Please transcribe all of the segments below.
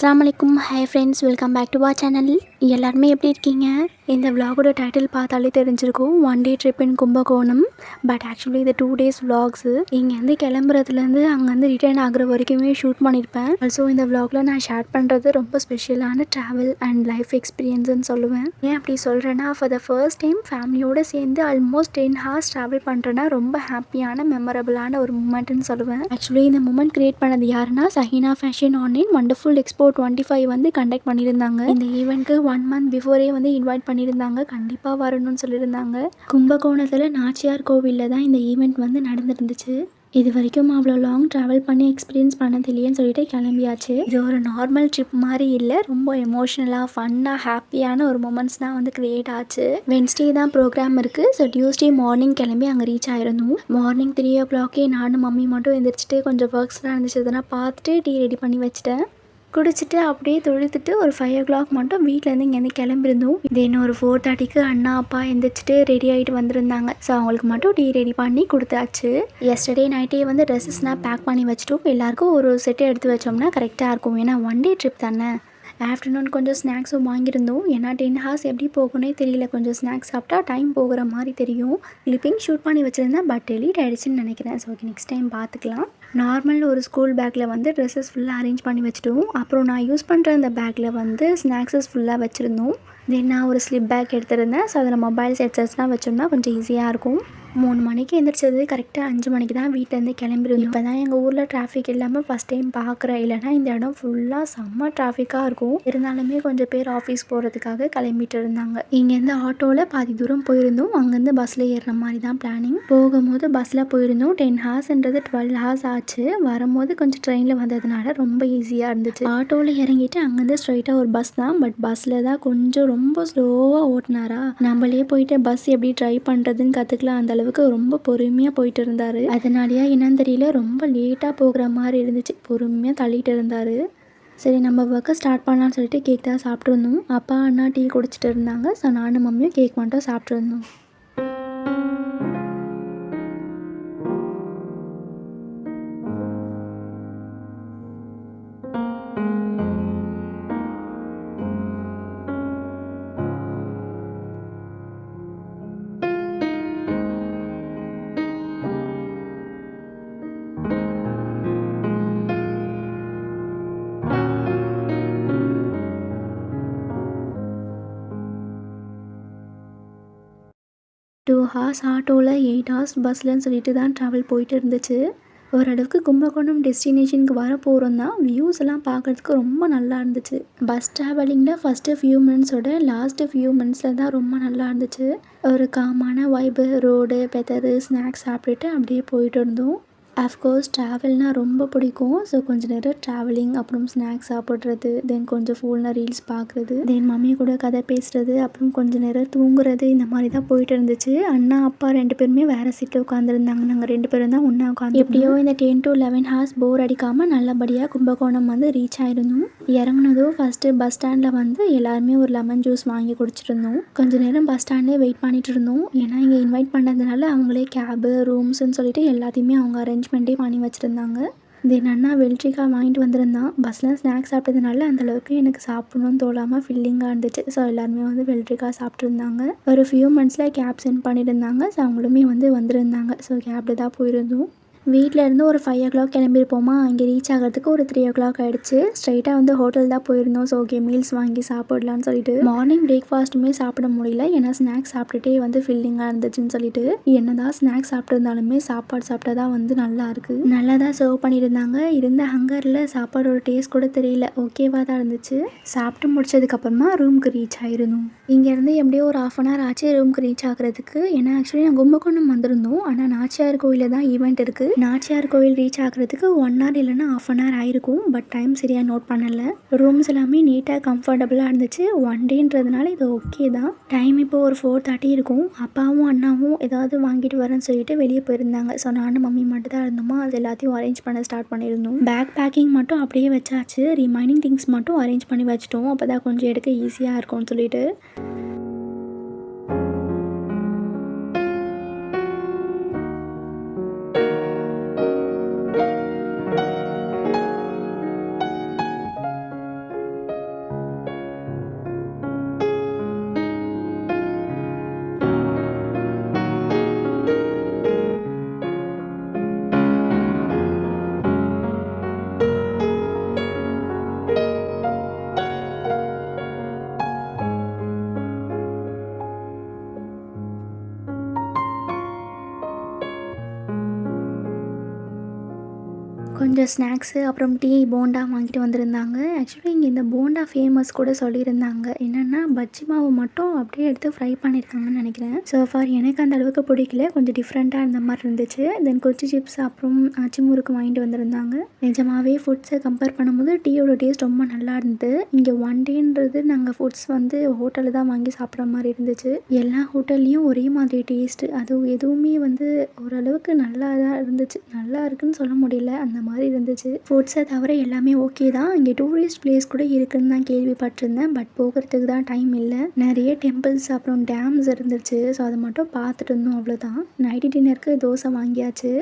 அஸ்ஸலாமு அலைக்கும். Hi friends, welcome back to our channel. எல்லாருமே எப்படி இருக்கீங்க? இந்த விலாகோட டைட்டில் பார்த்தாலே தெரிஞ்சிருக்கும், one day trip in Kumbakonam. But actually இது 2 days விலாக்ஸு. இங்கேருந்து கிளம்புறதுலேருந்து அங்கேருந்து ரிட்டர்ன் ஆகுற வரைக்குமே ஷூட் பண்ணியிருப்பேன். ஆல்சோ இந்த விலாகில் நான் ஷேர் பண்ணுறது ரொம்ப ஸ்பெஷலான ட்ராவல் அண்ட் லைஃப் எக்ஸ்பீரியன்ஸ்னு சொல்லுவேன். ஏன் அப்படி சொல்கிறேன்னா, ஃபார் த ஃபர்ஸ்ட் டைம் ஃபேமிலியோடு சேர்ந்து ஆல்மோஸ்ட் 10 hours ட்ராவல் பண்ணுறேன்னா ரொம்ப ஹாப்பியான மெமரபிளான ஒரு மூமெண்ட்னு சொல்லுவேன். ஆக்சுவலி இந்த மூமெண்ட் கிரியேட் பண்ணது யாருன்னா, சஹீனா ஃபேஷன் ஆன்லைன் வண்டர்ஃபுல் எக்ஸ்போ 25 வந்து கண்டக்ட் பண்ணியிருந்தாங்க. இந்த ஈவெண்ட்க்கு 1 month பிஃபோரே வந்து இன்வைட் பண்ணியிருந்தாங்க. கண்டிப்பாக வரணும்னு சொல்லியிருந்தாங்க. கும்பகோணத்தில் நாச்சியார் கோவிலில் தான் இந்த ஈவெண்ட் வந்து நடந்துருந்துச்சு. இது வரைக்கும் அவ்வளோ லாங் ட்ராவல் பண்ணி எக்ஸ்பீரியன்ஸ் பண்ணது இல்லையேன்னு சொல்லிட்டு கிளம்பியாச்சு. இது ஒரு நார்மல் ட்ரிப் மாதிரி இல்லை, ரொம்ப எமோஷ்னலாக ஃபன்னாக ஹாப்பியான ஒரு மூமெண்ட்ஸ் தான் வந்து க்ரியேட் ஆச்சு. வென்ஸ்டே தான் ப்ரோக்ராம் இருக்குது. ஸோ டியூஸ்டே மார்னிங் கிளம்பி அங்கே ரீச் ஆயிருந்தோம். மார்னிங் 3 o'clock நானும் மம்மி மட்டும் எழுந்திரிச்சிட்டு கொஞ்சம் ஒர்க்ஸ்லாம் இருந்துச்சு, அதெல்லாம் பார்த்துட்டு டீ ரெடி பண்ணி வச்சுட்டேன். குடிச்சிட்டு அப்படியே தொழுத்துட்டு ஒரு 5 o'clock மட்டும் வீட்டிலேருந்து இங்கேருந்து கிளம்பிருந்தோம். தென் ஒரு 4:30க்கு அண்ணா அப்பா எந்திரிச்சிட்டு ரெடி ஆகிட்டு வந்திருந்தாங்க. ஸோ அவங்களுக்கு மட்டும் டீ ரெடி பண்ணி கொடுத்தாச்சு. எஸ்டர்டே நைட்டே வந்து ட்ரெஸ்ஸஸ்லாம் பேக் பண்ணி வச்சுட்டோம். எல்லாருக்கும் ஒரு செட்டு எடுத்து வச்சோம்னா கரெக்டாக இருக்கும். ஏன்னா ஒன் டே ட்ரிப் தானே. ஆஃப்டர்நூன் கொஞ்சம் ஸ்நாக்ஸும் வாங்கியிருந்தோம். ஏன்னா 10 hours எப்படி போகணுன்னே தெரியல. கொஞ்சம் ஸ்நாக்ஸ் சாப்பிட்டா டைம் போகிற மாதிரி தெரியும். கிளிப்பிங் ஷூட் பண்ணி வச்சுருந்தேன், பட் டெலீட் ஆகிடுச்சின்னு நினைக்கிறேன். ஸோ ஓகே, நெக்ஸ்ட் டைம் பார்த்துக்கலாம். நார்மல் ஒரு ஸ்கூல் பேக்கில் வந்து ட்ரெஸ்ஸஸ் ஃபுல்லாக அரேஞ்ச் பண்ணி வச்சுட்டோம். அப்புறம் நான் யூஸ் பண்ணுற அந்த பேக்கில் வந்து ஸ்நாக்ஸஸ் ஃபுல்லாக வச்சுருந்தோம். தென் நான் ஒரு ஸ்லிப் பேக் எடுத்துருந்தேன். ஸோ அதில் மொபைல்ஸ் ஹெட்செட்ஸ்லாம் வச்சோம்னா கொஞ்சம் ஈஸியாக இருக்கும். 3 மணிக்கு எந்திரிச்சது, கரெக்டாக 5 மணிக்கு தான் வீட்டிலேருந்து கிளம்பிருந்தோம். இப்போ தான் எங்கள் ஊரில் டிராஃபிக் இல்லாமல் ஃபஸ்ட் டைம் பார்க்குறேன். இல்லைனா இந்த இடம் ஃபுல்லாக செம்ம டிராஃபிக்காக இருக்கும். இருந்தாலுமே கொஞ்சம் பேர் ஆஃபீஸ் போகிறதுக்காக கிளம்பிட்டு இருந்தாங்க. இங்கேருந்து ஆட்டோவில் பாதி தூரம் போயிருந்தோம். அங்கேருந்து பஸ்ஸில் ஏறுற மாதிரி தான் பிளானிங். போகும்போது பஸ்ஸில் போயிருந்தோம். 10 hoursன்றது 12 hours ஆச்சு. வரும்போது கொஞ்சம் ட்ரெயினில் வந்ததுனால ரொம்ப ஈஸியாக இருந்துச்சு. ஆட்டோவில் இறங்கிட்டு அங்கேருந்து ஸ்ட்ரைட்டாக ஒரு பஸ் தான். பட் பஸ்ஸில் தான் கொஞ்சம் ரொம்ப ஸ்லோவாக ஓட்டினாரா. நம்மளே போயிட்டு பஸ் எப்படி ட்ரைவ் பண்ணுறதுன்னு கற்றுக்கலாம். அந்த அளவுக்கு ரொம்ப பொறுமையாக போயிட்டு இருந்தார். அதனாலயா என்னன்னு தெரியல, ரொம்ப லேட்டாக போகிற மாதிரி இருந்துச்சு. பொறுமையாக தள்ளிட்டு இருந்தார். சரி, நம்ம ஒர்க்கை ஸ்டார்ட் பண்ணலான்னு சொல்லிட்டு கேக் தான் சாப்பிட்ருந்தோம். அப்பா அண்ணா டீ குடிச்சிட்டு இருந்தாங்க. ஸோ நானும் மம்மியும் கேக் மட்டும் சாப்பிட்ருந்தோம். டூ ஹார்ஸ் ஆட்டோவில், 8 hours பஸ்லன்னு சொல்லிட்டு தான் ட்ராவல் போயிட்டு இருந்துச்சு. ஓரளவுக்கு கும்பகோணம் டெஸ்டினேஷனுக்கு வர போகிறோம் தான். வியூஸ் எல்லாம் பார்க்குறதுக்கு ரொம்ப நல்லா இருந்துச்சு. பஸ் ட்ராவலிங்கில் ஃபஸ்ட்டு ஃபியூ மினிட்ஸோட லாஸ்ட்டு ஃபியூ மினிட்ஸில் தான் ரொம்ப நல்லா இருந்துச்சு. ஒரு காமான வைபு, ரோடு, பெதரு, ஸ்நாக்ஸ் சாப்பிட்டுட்டு அப்படியே போயிட்டு இருந்தோம். அஃப்கோர்ஸ் ட்ராவல்னால் ரொம்ப பிடிக்கும். ஸோ கொஞ்சம் நேரம் ட்ராவலிங், அப்புறம் ஸ்நாக்ஸ் சாப்பிட்றது, தென் கொஞ்சம் ஃபோனில் ரீல்ஸ் பார்க்குறது, தென் மம்மி கூட கதை பேசுகிறது, அப்புறம் கொஞ்சம் நேரம் தூங்குறது, இந்த மாதிரி தான் போயிட்டு இருந்துச்சு. அண்ணா அப்பா 2 பேருமே வேறு சீட்டில் உட்காந்துருந்தாங்க. நாங்கள் 2 பேரும் தான் ஒன்றா உட்காந்து எப்படியோ இந்த 10 to 11 hours போர் அடிக்காமல் நல்லபடியாக கும்பகோணம் வந்து ரீச் ஆயிருந்தோம். இறங்குனதும் ஃபஸ்ட்டு பஸ் ஸ்டாண்டில் வந்து எல்லாருமே ஒரு லெமன் ஜூஸ் வாங்கி குடிச்சிட்டு இருந்தோம். கொஞ்சம் நேரம் பஸ் ஸ்டாண்ட்லேயே வெயிட் பண்ணிட்டு இருந்தோம். ஏன்னா இங்கே இன்வைட் பண்ணதுனால அவங்களே கேபு, ரூம்ஸ்ன்னு சொல்லிட்டு எல்லாத்தையுமே அவங்க அரேஞ்ச்மெண்ட்டே பண்ணி வச்சுருந்தாங்க. தென் அண்ணா வெள்ளரிக்காய் வாங்கிட்டு வந்திருந்தான். பஸ்ஸில் ஸ்நாக்ஸ் சாப்பிட்டதுனால அந்தளவுக்கு எனக்கு சாப்பிட்ணுன்னு தோலாமல் ஃபில்லிங்காக இருந்துச்சு. ஸோ எல்லாருமே வந்து வெள்ளரிக்காய் சாப்பிட்ருந்தாங்க. ஒரு ஃபியூ மந்த்ஸில் கேப் சென்ட் பண்ணியிருந்தாங்க. ஸோ அவங்களுமே வந்து வந்திருந்தாங்க. ஸோ கேப்பில் தான் போயிருந்தோம். வீட்டில் இருந்து ஒரு 5 o'clock கிளம்பியிருப்போமா. இங்கே ரீச் ஆகிறதுக்கு ஒரு 3 o'clock ஆகிடுச்சு. ஸ்ட்ரைட்டாக வந்து ஹோட்டல் தான் போயிருந்தோம். ஸோ ஓகே, மீல்ஸ் வாங்கி சாப்பிடலான்னு சொல்லிட்டு மார்னிங் பிரேக்ஃபாஸ்ட்டுமே சாப்பிட முடியல. ஏன்னா ஸ்நாக்ஸ் சாப்பிட்டுட்டே வந்து ஃபில்லிங்காக இருந்துச்சுன்னு சொல்லிட்டு என்ன தான் ஸ்நாக்ஸ் சாப்பிட்ருந்தாலுமே சாப்பாடு சாப்பிட்டா தான் வந்து நல்லா இருக்குது. நல்லா தான் சர்வ் பண்ணியிருந்தாங்க. இருந்த ஹங்கரில் சாப்பாடோட டேஸ்ட் கூட தெரியல, ஓகேவாக தான் இருந்துச்சு. சாப்பிட்டு முடிச்சதுக்கப்புறமா ரூமுக்கு ரீச் ஆயிருந்தோம். இங்கேருந்து எப்படியோ ஒரு 1/2 hour ஆச்சு ரூமுக்கு ரீச் ஆகிறதுக்கு. ஏன்னா ஆக்சுவலி நான் கும்பகோணம் வந்திருந்தோம். ஆனால் நாச்சியார் கோயிலில் தான் ஈவெண்ட் இருக்குது. நாச்சியார் கோயில் ரீச் ஆகிறதுக்கு 1 hour இல்லைன்னா 1/2 hour ஆயிருக்கும். பட் டைம் சரியாக நோட் பண்ணலை. ரூம்ஸ் எல்லாமே நீட்டாக கம்ஃபர்டபுளாக இருந்துச்சு. ஒன் டேன்றதுனால இது ஓகே தான். டைம் இப்போ ஒரு 4:30 இருக்கும். அப்பாவும் அண்ணாவும் ஏதாவது வாங்கிட்டு வரேன்னு சொல்லிட்டு வெளியே போயிருந்தாங்க. ஸோ நானும் மம்மி மட்டும் தான் இருந்தோமா. அது எல்லாத்தையும் அரேஞ்ச் பண்ண ஸ்டார்ட் பண்ணியிருந்தோம். பேக் பேக்கிங் மட்டும் அப்படியே வச்சாச்சு. ரிமைனிங் திங்ஸ் மட்டும் அரேஞ்ச் பண்ணி வச்சுட்டோம். அப்போ தான் கொஞ்சம் எடுக்க ஈஸியாக இருக்கும்னு சொல்லிட்டு. கொஞ்சம் ஸ்நாக்ஸு அப்புறம் டீ, போண்டா வாங்கிட்டு வந்திருந்தாங்க. ஆக்சுவலி இங்கே இந்த போண்டா ஃபேமஸ் கூட சொல்லியிருந்தாங்க. என்னென்னா பஜ்ஜி மாவு மட்டும் அப்படியே எடுத்து ஃப்ரை பண்ணியிருக்காங்கன்னு நினைக்கிறேன். ஸோ ஃபார் எனக்கு அந்த அளவுக்கு பிடிக்கல. கொஞ்சம் டிஃப்ரெண்ட்டாக இருந்த மாதிரி இருந்துச்சு. தென் கொச்சி சிப்ஸ் அப்புறம் அச்சு முறுக்கு வாங்கிட்டு வந்திருந்தாங்க. நிஜமாகவே ஃபுட்ஸை கம்பேர் பண்ணும்போது டீயோட டேஸ்ட் ரொம்ப நல்லா இருந்தது. இங்கே ஒன் டேன்றது நாங்கள் ஃபுட்ஸ் வந்து ஹோட்டலில் தான் வாங்கி சாப்பிட்ற மாதிரி இருந்துச்சு. எல்லா ஹோட்டல்லையும் ஒரே மாதிரி டேஸ்ட்டு. அதுவும் எதுவுமே வந்து ஓரளவுக்கு நல்லா தான் இருந்துச்சு. நல்லா இருக்குன்னு சொல்ல முடியல, அந்த மாதிரி இருந்துச்சு. ஃபுட்ஸை தவிர எல்லாமே ஓகே தான். இங்கே டூரிஸ்ட் பிளேஸ் கூட இருக்குதுன்னு தான் கேள்விப்பட்டிருந்தேன். பட் போகிறதுக்கு தான் டைம் இல்லை. நிறைய டெம்பிள்ஸ் அப்புறம் டேம்ஸ் இருந்துச்சு. ஸோ அதை மட்டும் பார்த்துட்டு இருந்தோம், அவ்வளோதான். நைட்டு டின்னருக்கு தோசை வாங்கியாச்சு.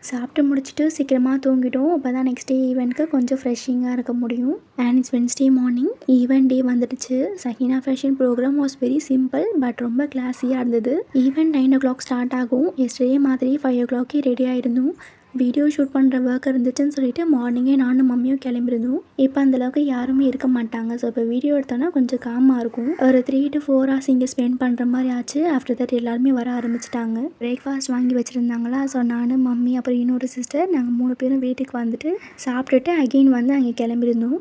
சாப்பிட்டு முடிச்சுட்டு சீக்கிரமாக தூங்கிட்டோம். அப்போ தான் நெக்ஸ்ட் டே ஈவெண்ட்க்கு கொஞ்சம் ஃப்ரெஷ்ஷிங்காக இருக்க முடியும். And it's Wednesday morning event day வந்துடுச்சு. Saheena fashion program was very simple but ரொம்ப கிளாஸியாக இருந்தது. ஈவெண்ட் 9 o'clock ஸ்டார்ட் ஆகும். எஸ்டே மாதிரி 5 o'clock ரெடி ஆகிருந்தோம். வீடியோ ஷூட் பண்ணுற ஒர்க் இருந்துச்சுன்னு சொல்லிட்டு மார்னிங்கே நானும் மம்மியும் கிளம்பிருந்தோம். இப்போ அந்தளவுக்கு யாருமே இருக்க மாட்டாங்க. ஸோ இப்போ வீடியோ எடுத்தோன்னா கொஞ்சம் காமாக இருக்கும். ஒரு 3 to 4 hours இங்கே ஸ்பெண்ட் பண்ணுற மாதிரி ஆச்சு. ஆஃப்டர் தட் எல்லாருமே வர ஆரம்பிச்சிட்டாங்க. பிரேக்ஃபாஸ்ட் வாங்கி வச்சுருந்தாங்களா. ஸோ நானும் மம்மி அப்புறம் இன்னொரு சிஸ்டர் நாங்கள் 3 பேரும் வீட்டுக்கு வந்துட்டு சாப்பிட்டுட்டு அகெயின் வந்து அங்கே கிளம்பிருந்தோம்.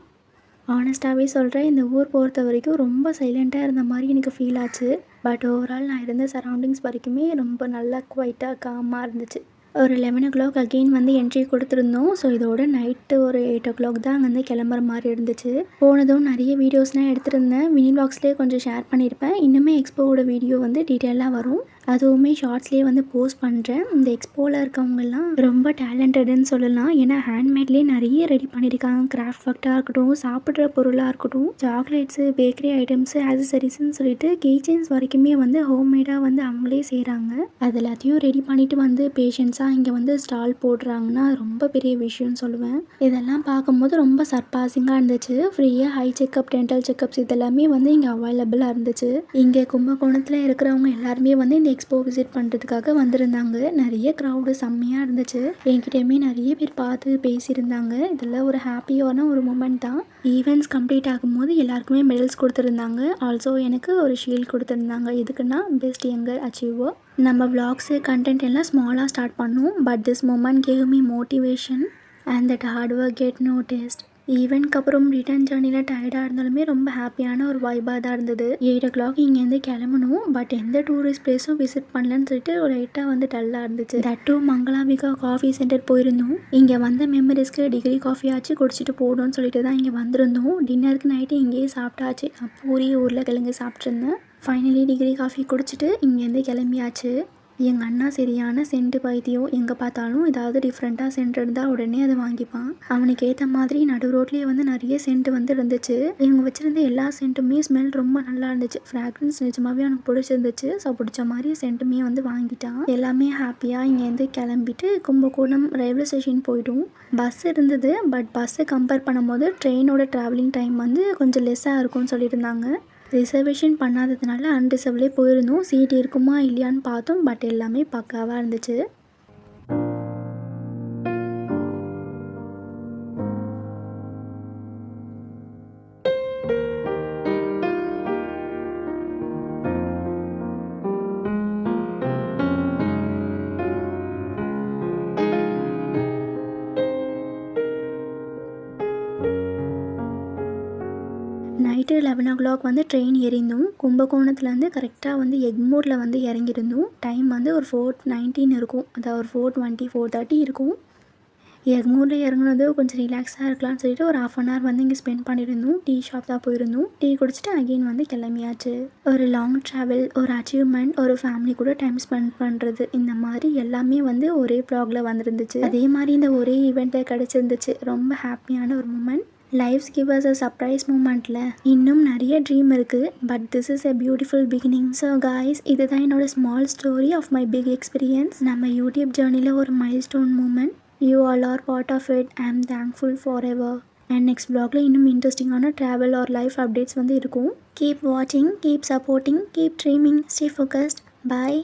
ஆனஸ்ட்டாகவே சொல்கிறேன், இந்த ஊர் பொறுத்த வரைக்கும் ரொம்ப சைலண்ட்டாக இருந்த மாதிரி எனக்கு ஃபீல் ஆச்சு. பட் ஓவரால் நான் இருந்த சரௌண்டிங்ஸ் வரைக்குமே ரொம்ப நல்லா குவைட்டாக காமாக இருந்துச்சு. ஒரு 11 o'clock அகெயின் வந்து என்ட்ரி கொடுத்துருந்தோம். ஸோ இதோட நைட்டு ஒரு 8 o'clock தான் அங்கேருந்து கிளம்புற மாதிரி இருந்துச்சு. போனதும் நிறைய வீடியோஸ்லாம் எடுத்துருந்தேன். மினி வ்ளாக்ஸ்லேயே கொஞ்சம் ஷேர் பண்ணியிருப்பேன். இன்னுமே எக்ஸ்போவோட வீடியோ வந்து டீட்டெயிலாக வரும். அதுவுமே ஷார்ட்ஸ்லேயே வந்து போஸ்ட் பண்ணுறேன். இந்த எக்ஸ்போவில் இருக்கவங்கெல்லாம் ரொம்ப டேலண்டடுன்னு சொல்லலாம். ஏன்னா ஹேண்ட்மேட்லேயே நிறைய ரெடி பண்ணியிருக்காங்க. கிராஃப்ட் ஒர்க்காக இருக்கட்டும், சாப்பிட்ற பொருளாக இருக்கட்டும், சாக்லேட்ஸு, பேக்கரி ஐட்டம்ஸு, ஆக்சசரிஸ்ன்னு சொல்லிட்டு கீச்செயின்ஸ் வரைக்குமே வந்து ஹோம்மேடாக வந்து அவங்களே செய்கிறாங்க. அது எல்லாத்தையும் ரெடி பண்ணிவிட்டு வந்து பேஷன்ஸாக இங்கே வந்து ஸ்டால் போடுறாங்கன்னா ரொம்ப பெரிய விஷயம்னு சொல்லுவேன். இதெல்லாம் பார்க்கும்போது ரொம்ப சர்பாசிங்காக இருந்துச்சு. ஃப்ரீயாக ஹை செக்கப், டென்டல் செக்கப்ஸ் இதெல்லாமே வந்து இங்கே அவைலபிளாக இருந்துச்சு. இங்கே கும்பகோணத்தில் இருக்கிறவங்க எல்லாருமே வந்து இந்த எக்ஸ்போ விசிட் பண்ணுறதுக்காக வந்திருந்தாங்க. நிறைய க்ரௌடு செம்மையாக இருந்துச்சு. என்கிட்டயுமே நிறைய பேர் பார்த்து பேசியிருந்தாங்க. இதெல்லாம் ஒரு ஹாப்பியான ஒரு மூமெண்ட் தான். ஈவெண்ட்ஸ் கம்ப்ளீட் ஆகும்போது எல்லாருக்குமே மெடல்ஸ் கொடுத்துருந்தாங்க. ஆல்சோ எனக்கு ஒரு ஷீல்ட் கொடுத்துருந்தாங்க. எதுக்குன்னா பெஸ்ட் யங்கர் அச்சீவர். நம்ம விளாக்ஸு கண்டென்ட் எல்லாம் ஸ்மாலாக ஸ்டார்ட் பண்ணோம். But this moment gave me motivation and that hard work get noticed. ஈவெண்ட்க்கு அப்புறம் ரிட்டர்ன் ஜர்னியில் டயர்டாக இருந்தாலுமே ரொம்ப ஹாப்பியான ஒரு வைபாக தான் இருந்தது. 8 o'clock இங்கேருந்து கிளம்பணும். பட் எந்த டூரிஸ்ட் பிளேஸும் விசிட் பண்ணலன்னு சொல்லிட்டு ஒரு லைட்டாக வந்து டல்லாக இருந்துச்சு. தட்டு மங்களாம்பிகா காஃபி சென்டர் போயிருந்தோம். இங்கே வந்த மெமரிஸ்க்கு டிகிரி காஃபி ஆச்சு குடிச்சிட்டு போகணும்னு சொல்லிட்டு தான் இங்கே வந்திருந்தோம். டின்னருக்கு நைட்டு இங்கேயே சாப்பிட்டாச்சு. பூரி உருளைக்கிழங்கு சாப்பிட்ருந்தேன். ஃபைனலி டிகிரி காஃபி குடிச்சிட்டு இங்கேருந்து கிளம்பியாச்சு. எங்கள் அண்ணா சரியான சென்ட் பைத்தியம். எங்கே பார்த்தாலும் ஏதாவது டிஃப்ரெண்ட்டாக சென்ட் இருந்தால் உடனே அதை வாங்கிப்பான். அவனுக்கு ஏற்ற மாதிரி நடு ரோட்லேயே வந்து நிறைய சென்ட் வந்து இருந்துச்சு. இவங்க வச்சுருந்த எல்லா சென்ட்டுமே ஸ்மெல் ரொம்ப நல்லா இருந்துச்சு. ஃப்ராக்ரன்ஸ் நிஜமாகவே அவனுக்கு பிடிச்சிருந்துச்சு. ஸோ பிடிச்ச மாதிரி சென்ட்டுமே வந்து வாங்கிட்டான். எல்லாமே ஹாப்பியாக இங்கேருந்து கிளம்பிட்டு கும்பகோணம் ரயில்வே ஸ்டேஷன் போய்டும். பஸ் இருந்தது. பட் பஸ்ஸை கம்பேர் பண்ணும்போது ட்ரெயினோட ட்ராவலிங் டைம் வந்து கொஞ்சம் லெஸ்ஸாக இருக்கும்னு சொல்லியிருந்தாங்க. ரிசர்வேஷன் பண்ணாததுனால அன்ரிசர்வ்லேயே போயிருந்தோம். சீட் இருக்குமா இல்லையான்னு பார்த்தோம். பட் எல்லாமே பக்காவாக இருந்துச்சு. நைட்டு 11 o'clock வந்து ட்ரெயின் ஏறிந்தோம். கும்பகோணத்துலேருந்து கரெக்டாக வந்து எக்மோரில் வந்து இறங்கியிருந்தோம். டைம் வந்து ஒரு 4:19 இருக்கும். அதாவது ஒரு 4:20, 4:30 இருக்கும். எக்மோரில் இறங்குனது கொஞ்சம் ரிலாக்ஸாக இருக்கலாம்னு சொல்லிட்டு ஒரு 1/2 hour வந்து இங்கே ஸ்பெண்ட் பண்ணியிருந்தோம். டீ ஷாப் தான் போயிருந்தோம். டீ குடிச்சிட்டு அகெயின் வந்து கிளம்பியாச்சு. ஒரு லாங் ட்ராவல், ஒரு அச்சீவ்மெண்ட், ஒரு ஃபேமிலி கூட டைம் ஸ்பெண்ட் பண்ணுறது, இந்த மாதிரி எல்லாமே வந்து ஒரே வ்ளாகில் வந்துருந்துச்சு. அதே மாதிரி இந்த ஒரே ஈவெண்ட்டில் கிடச்சிருந்துச்சு. ரொம்ப ஹாப்பியான ஒரு moment. Life's give us a surprise மூமெண்ட்டில் இன்னும் நிறைய ட்ரீம் இருக்குது. But this is a beautiful beginning. So guys, இதுதான் என்னோட small story of my big experience. நம்ம யூடியூப் ஜேர்னியில் ஒரு milestone moment. You all are part of it. I am thankful forever. And next வ்ளாகில் இன்னும் இன்ட்ரெஸ்டிங்கான travel R life updates வந்து இருக்கும். கீப் வாட்சிங், keep supporting, keep dreaming, stay focused. பாய்.